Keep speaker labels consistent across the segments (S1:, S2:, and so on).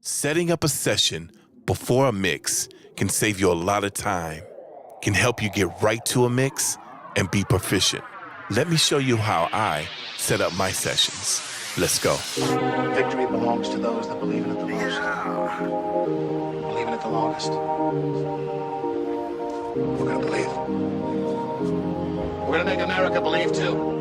S1: Setting up a session before a mix can save you a lot of time, can help you get right to a mix and be proficient. Let me show you how I set up my sessions. Let's go.
S2: Victory belongs to those that believe in it the most. Believe in it the longest. We're gonna believe. We're gonna make America believe too.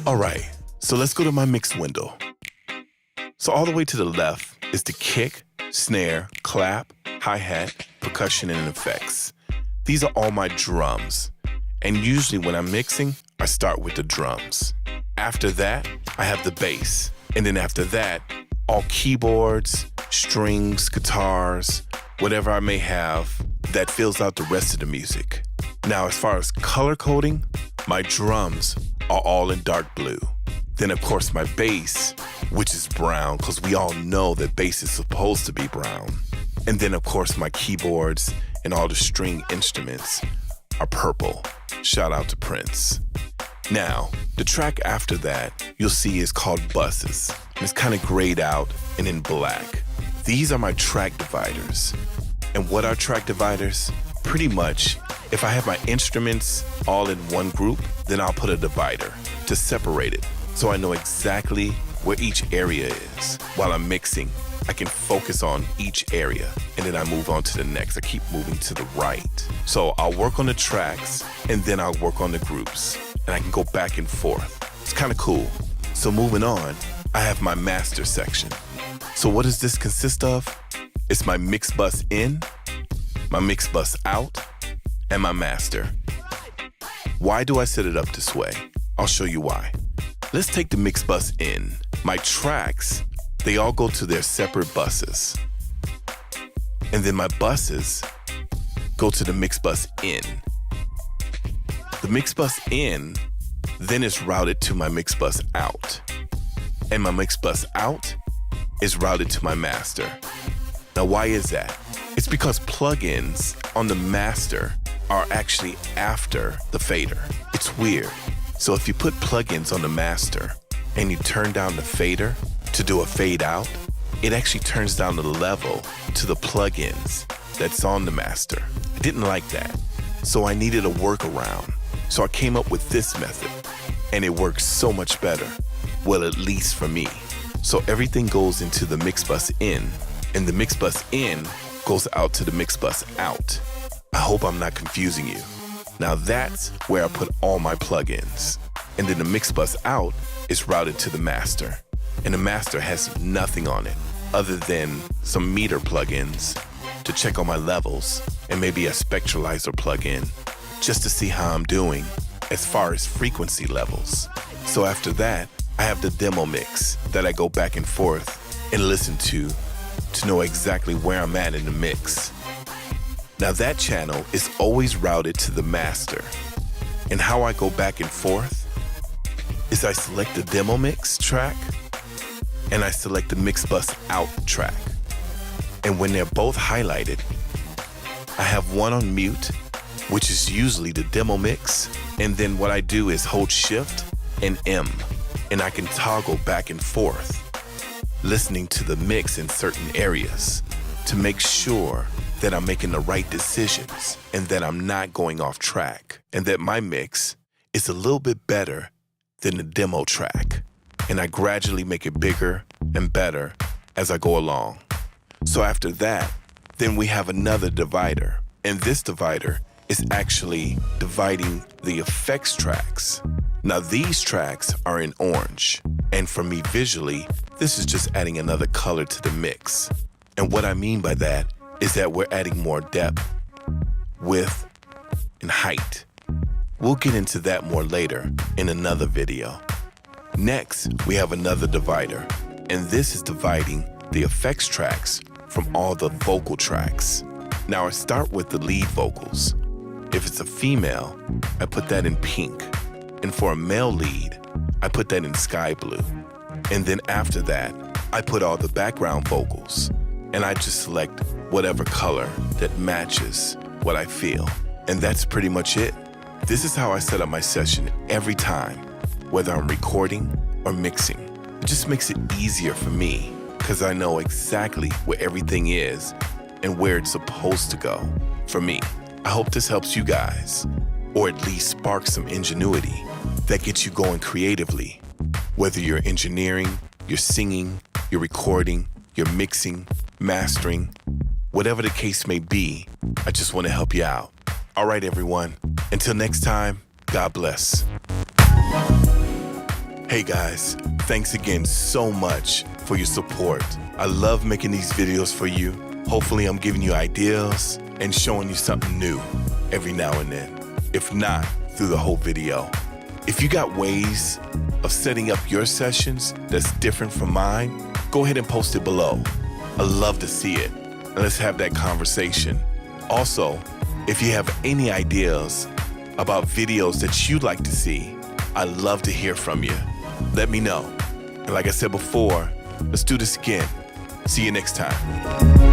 S1: All right, so let's go to my mix window. So all the way to the left is the kick, snare, clap, hi-hat, percussion, and effects. These are all my drums. And usually when I'm mixing, I start with the drums. After that, I have the bass. And then after that, all keyboards, strings, guitars, whatever I may have that fills out the rest of the music. Now, as far as color coding, my drums are all in dark blue. Then, of course, my bass, which is brown, because we all know that bass is supposed to be brown. And then, of course, my keyboards and all the string instruments are purple. Shout out to Prince. Now, the track after that you'll see is called Buses. And it's kind of grayed out and in black. These are my track dividers. And what are track dividers? Pretty much, if I have my instruments all in one group, then I'll put a divider to separate it so I know exactly where each area is. While I'm mixing, I can focus on each area and then I move on to the next. I keep moving to the right. So I'll work on the tracks and then I'll work on the groups and I can go back and forth. It's kind of cool. So moving on, I have my master section. So what does this consist of? It's my mix bus in, my mix bus out, and my master. Why do I set it up this way? I'll show you why. Let's take the mix bus in. My tracks, they all go to their separate buses. And then my buses go to the mix bus in. The mix bus in then is routed to my mix bus out. And my mix bus out is routed to my master. Now, why is that? It's because plugins on the master are actually after the fader. It's weird. So if you put plugins on the master and you turn down the fader to do a fade out, it actually turns down the level to the plugins that's on the master. I didn't like that. So I needed a workaround. So I came up with this method and it works so much better. Well, at least for me. So everything goes into the mix bus in and the mix bus in goes out to the mix bus out. I hope I'm not confusing you. Now that's where I put all my plugins. And then the mix bus out is routed to the master. And the master has nothing on it other than some meter plugins to check on my levels and maybe a spectralizer plugin just to see how I'm doing as far as frequency levels. So after that, I have the demo mix that I go back and forth and listen to know exactly where I'm at in the mix. Now that channel is always routed to the master. And how I go back and forth is I select the demo mix track and I select the mix bus out track. And when they're both highlighted, I have one on mute, which is usually the demo mix. And then what I do is hold Shift and M, and I can toggle back and forth, listening to the mix in certain areas to make sure that I'm making the right decisions and that I'm not going off track and that my mix is a little bit better than the demo track. And I gradually make it bigger and better as I go along. So after that, then we have another divider. And this divider is actually dividing the effects tracks. Now these tracks are in orange. And for me visually, this is just adding another color to the mix. And what I mean by that is that we're adding more depth, width, and height. We'll get into that more later in another video. Next, we have another divider, and this is dividing the effects tracks from all the vocal tracks. Now I start with the lead vocals. If it's a female, I put that in pink. And for a male lead, I put that in sky blue. And then after that, I put all the background vocals, and I just select whatever color that matches what I feel. And that's pretty much it. This is how I set up my session every time, whether I'm recording or mixing. It just makes it easier for me because I know exactly where everything is and where it's supposed to go for me. I hope this helps you guys, or at least sparks some ingenuity that gets you going creatively. Whether you're engineering, you're singing, you're recording, you're mixing, mastering, whatever the case may be, I just want to help you out. All right, everyone. Until next time, God bless. Hey guys, thanks again so much for your support. I love making these videos for you. Hopefully I'm giving you ideas and showing you something new every now and then, if not through the whole video. If you got ways of setting up your sessions that's different from mine, go ahead and post it below. I'd love to see it, and let's have that conversation. Also, if you have any ideas about videos that you'd like to see, I'd love to hear from you. Let me know. And like I said before, let's do this again. See you next time.